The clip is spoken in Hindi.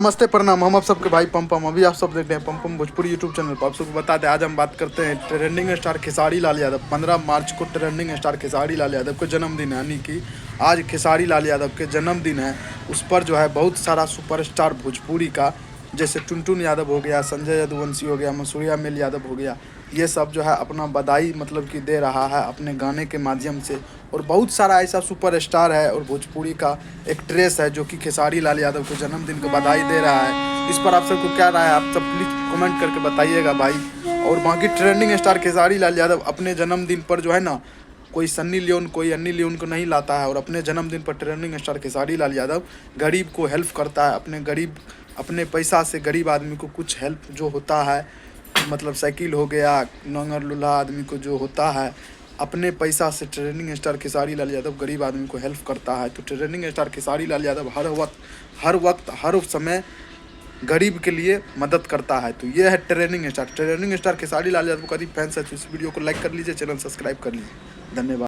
नमस्ते प्रणाम। हम आप सबके भाई पम अभी आप सब देख रहे हैं पम भोजपुरी यूट्यूब चैनल पर। आप सबको बता दें, आज हम बात करते हैं ट्रेंडिंग स्टार खेसारी लाल यादव। 15 मार्च को ट्रेंडिंग स्टार खेसारी लाल यादव का जन्मदिन है, यानी कि आज खेसारी लाल यादव के जन्मदिन है। उस पर जो है बहुत सारा सुपरस्टार भोजपुरी का, जैसे टुनटुन यादव हो गया, संजय यदुवंशी हो गया, मसूरिया मेल यादव हो गया, ये सब जो है अपना बधाई मतलब कि दे रहा है अपने गाने के माध्यम से। और बहुत सारा ऐसा सुपरस्टार है और भोजपुरी का एक्ट्रेस है जो कि खेसारी लाल यादव को जन्मदिन को बधाई दे रहा है। इस पर आप सबको क्या राय है, आप सब प्लीज़ कमेंट करके बताइएगा भाई। और बाकी ट्रेंडिंग स्टार खेसारी लाल यादव अपने जन्मदिन पर जो है ना, कोई सन्नी लियोन कोई अन्नी लियोन को नहीं लाता है, और अपने जन्मदिन पर ट्रेंडिंग स्टार खेसारी लाल यादव गरीब को हेल्प करता है। अपने पैसा से गरीब आदमी को कुछ हेल्प जो होता है, मतलब साइकिल हो गया, नंगर लूल्हा आदमी को जो होता है, अपने पैसा से ट्रेंडिंग स्टार खेसारी लाल यादव गरीब आदमी को हेल्प करता है। तो ट्रेंडिंग स्टार खेसारी लाल यादव हर वक्त हर समय गरीब के लिए मदद करता है। तो ये है ट्रेंडिंग स्टार खेसारी लाल यादव का। यदि फैंस है तो इस वीडियो को लाइक कर लीजिए, चैनल सब्सक्राइब कर लीजिए। धन्यवाद।